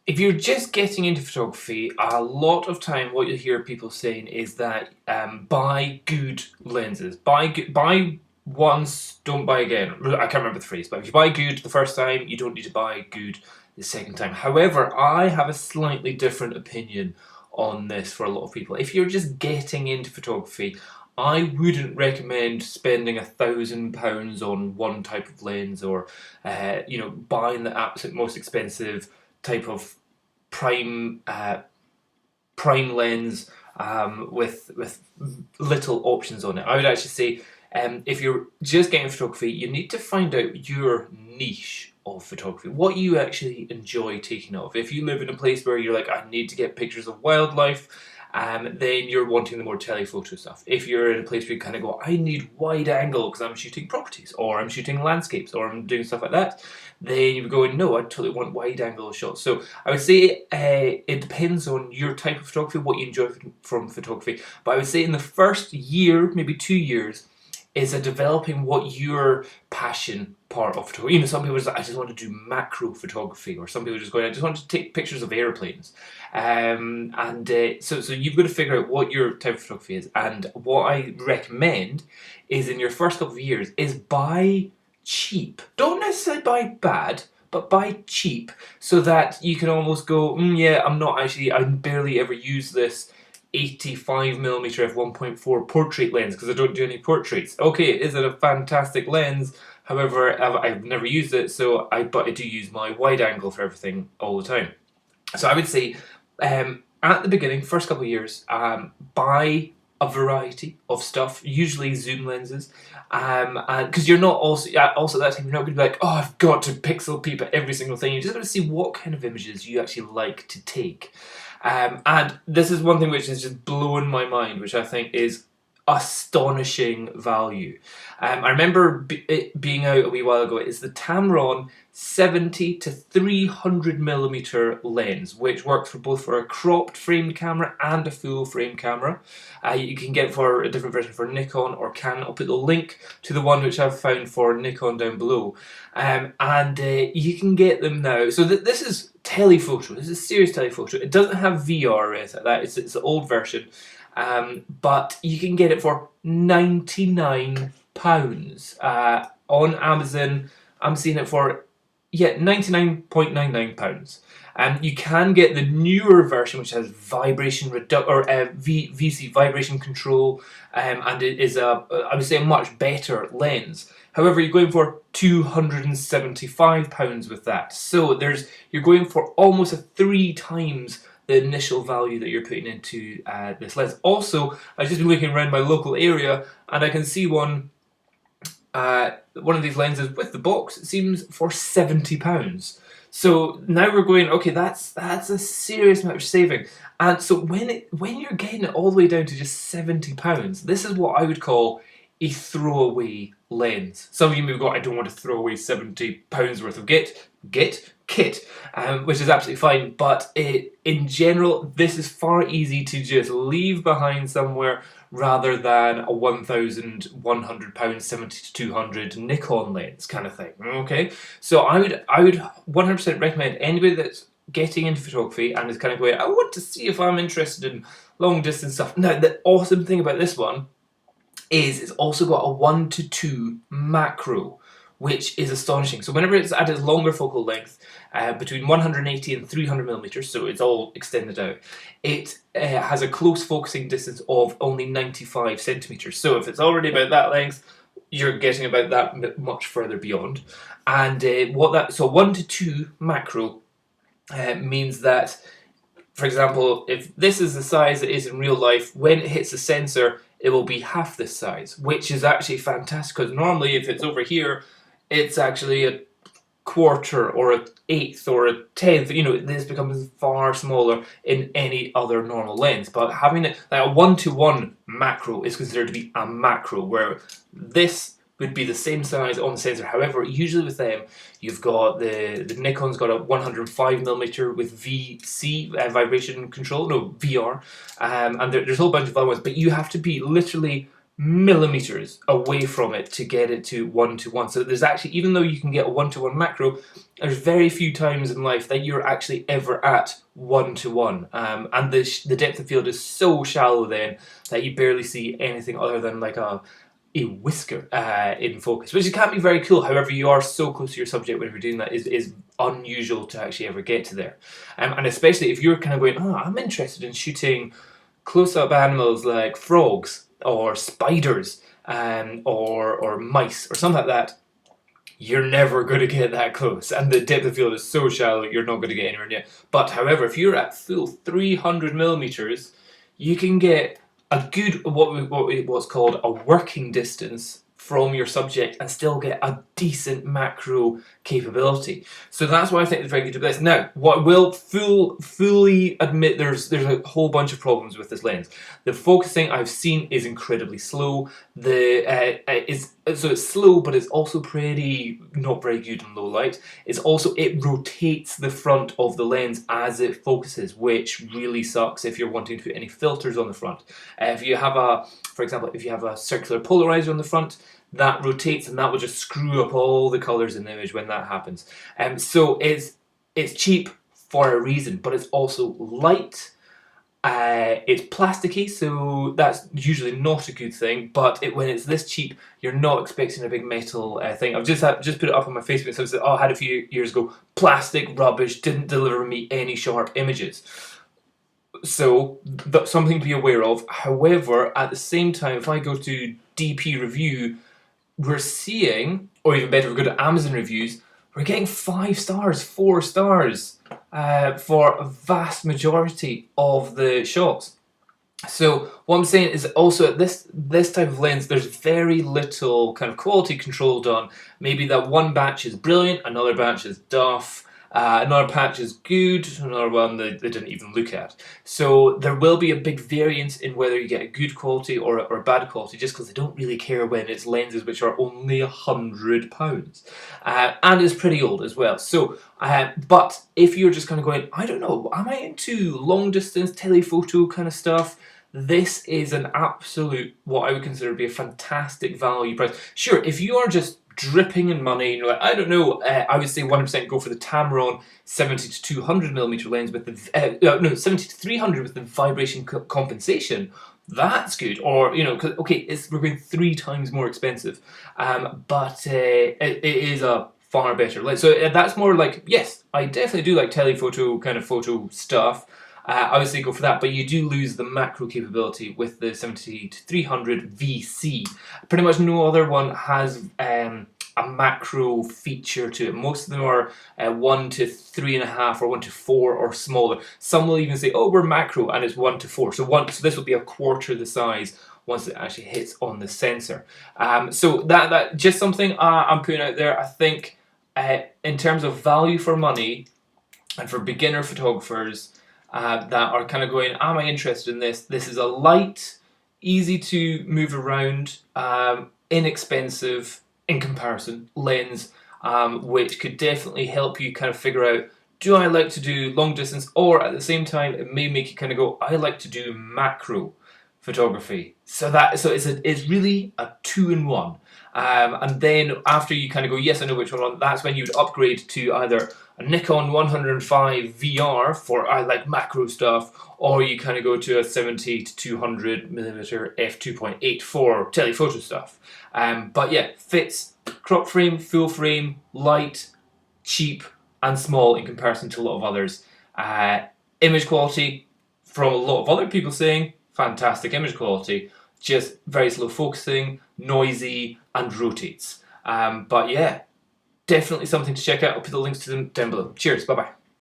If you're just getting into photography, a lot of time what you'll hear people saying is that buy good lenses. Buy once, don't buy again. I can't remember the phrase, but if you buy good the first time, you don't need to buy good the second time. However, I have a slightly different opinion on this for a lot of people. If you're just getting into photography, I wouldn't recommend spending £1,000 on one type of lens, or buying the absolute most expensive type of prime lens with little options on it. I would actually say, if you're just getting photography, you need to find out your niche of photography, what you actually enjoy taking of. If you live in a place where you're like, I need to get pictures of wildlife, then you're wanting the more telephoto stuff. If you're in a place where you kind of go, I need wide angle because I'm shooting properties, or I'm shooting landscapes, or I'm doing stuff like that, then you're going, no, I totally want wide angle shots. So I would say it depends on your type of photography, what you enjoy from photography. But I would say in the first year, maybe 2 years, is a developing what your passion part of photography. Some people just, I just want to do macro photography, or some people just going, I just want to take pictures of airplanes. So you've got to figure out what your type of photography is. And what I recommend is, in your first couple of years, is buy cheap. Don't necessarily buy bad, but buy cheap, so that you can almost go, yeah, I barely ever use this 85mm f1.4 portrait lens because I don't do any portraits. Okay, is it a fantastic lens? However, I've never used it, but I do use my wide angle for everything all the time. So I would say, at the beginning, first couple of years, buy a variety of stuff, usually zoom lenses, and because you're not also at that time, you're not going to be like, oh, I've got to pixel peep at every single thing. You're just going to see what kind of images you actually like to take. And this is one thing which has just blown my mind, which I think is astonishing value. I remember it being out a wee while ago. It's the Tamron 70 to 300mm lens, which works for a cropped framed camera and a full frame camera. You can get it for a different version for Nikon or Canon. I'll put the link to the one which I've found for Nikon down below. You can get them now. So this is telephoto. This is serious telephoto. It doesn't have VR or anything like that. It's the old version. But you can get it for £99 on Amazon. I'm seeing it for £99.99. You can get the newer version, which has vibration VC vibration control, and it is I would say a much better lens. However, you're going for £275 with that. So you're going for almost 3 times the initial value that you're putting into this lens. Also, I've just been looking around my local area, and I can see one of these lenses with the box. It seems for £70. So now we're going, okay, that's a serious amount of saving. And so when you're getting it all the way down to just £70, this is what I would call a throwaway lens. Some of you may go, I don't want to throw away £70 worth of kit, which is absolutely fine. But in general, this is far easy to just leave behind somewhere, rather than a £1,100 70 to 200 Nikon lens kind of thing. Okay, so I would 100% recommend anybody that's getting into photography and is kind of going, I want to see if I'm interested in long distance stuff. Now, the awesome thing about this one is it's also got a 1:2 macro, which is astonishing. So whenever it's at its longer focal length, between 180 and 300mm, so it's all extended out, it has a close focusing distance of only 95 centimeters. So if it's already about that length, you're getting about that much further beyond. And so 1:2 macro means that, for example, if this is the size it is in real life, when it hits the sensor, it will be half this size, which is actually fantastic, because normally if it's over here, it's actually a quarter or an eighth or a tenth. This becomes far smaller in any other normal lens. But having it like a 1:1 macro is considered to be a macro, where this would be the same size on the sensor. However, usually with them, you've got the Nikon's got a 105mm with VC vibration control, no VR, and there's a whole bunch of other ones. But you have to be literally millimeters away from it to get it to 1:1. So there's actually, even though you can get a 1:1 macro, there's very few times in life that you're actually ever at 1:1. And the depth of field is so shallow then that you barely see anything other than like a whisker in focus, which can be very cool. However, you are so close to your subject when you're doing that is unusual to actually ever get to there. And especially if you're kind of going, oh, I'm interested in shooting close-up animals like frogs or spiders or mice or something like that, you're never going to get that close, and the depth of field is so shallow you're not going to get anywhere near. But however, if you're at full 300 millimeters, you can get a good what's called a working distance from your subject and still get a decent macro capability. So that's why I think it's very good to this. Now, what I will fully admit, there's a whole bunch of problems with this lens. The focusing I've seen is incredibly slow. So it's slow, but it's also pretty not very good in low light. It rotates the front of the lens as it focuses, which really sucks if you're wanting to put any filters on the front. If you have for example, if you have a circular polarizer on the front, that rotates and that will just screw up all the colors in the image when that happens. So it's cheap for a reason, but it's also light. It's plasticky, so that's usually not a good thing. But when it's this cheap, you're not expecting a big metal thing. I've just put it up on my Facebook. So I said, oh, I had a few years ago. Plastic rubbish, didn't deliver me any sharp images. So that's something to be aware of. However, at the same time, if I go to DP review, we're seeing, or even better, if we go to Amazon reviews, we're getting 5 stars, 4 stars for a vast majority of the shots. So what I'm saying is also at this type of lens, there's very little kind of quality control done. Maybe that one batch is brilliant, another batch is duff, another patch is good, another one they didn't even look at. So there will be a big variance in whether you get a good quality or a bad quality, just because they don't really care when it's lenses which are only £100. And it's pretty old as well. So, but if you're just kind of going, I don't know, am I into long distance telephoto kind of stuff? This is an absolute, what I would consider to be a fantastic value price. Sure, if you are just dripping in money and you're like, I don't know, I would say 100% go for the Tamron 70 to 200 millimeter lens with the 70 to 300 with the vibration compensation. That's good. Or, you know, okay, we're going 3 times more expensive, but it is a far better lens. So that's more like, yes, I definitely do like telephoto kind of photo stuff. I would say go for that, but you do lose the macro capability with the 70 to 300 VC. Pretty much no other one has a macro feature to it. Most of them are 1 to 3.5 or 1 to 4 or smaller. Some will even say, oh, we're macro, and it's 1 to 4. So this will be a quarter the size once it actually hits on the sensor. So that just something I'm putting out there. I think in terms of value for money and for beginner photographers, that are kind of going, am I interested in this? This is a light, easy to move around, inexpensive in comparison lens, which could definitely help you kind of figure out, do I like to do long distance, or at the same time it may make you kind of go, I like to do macro photography. So it's really a 2-in-1. And then after you kind of go, yes, I know which one, that's when you would upgrade to either a Nikon 105 VR for I like macro stuff, or you kind of go to a 70 to 200 millimeter f2.8 for telephoto stuff. But yeah, fits, crop frame, full frame, light, cheap, and small in comparison to a lot of others. Image quality, from a lot of other people saying, fantastic image quality, just very slow focusing, noisy, and rotates. But yeah, definitely something to check out. I'll put the links to them down below. Cheers, bye bye.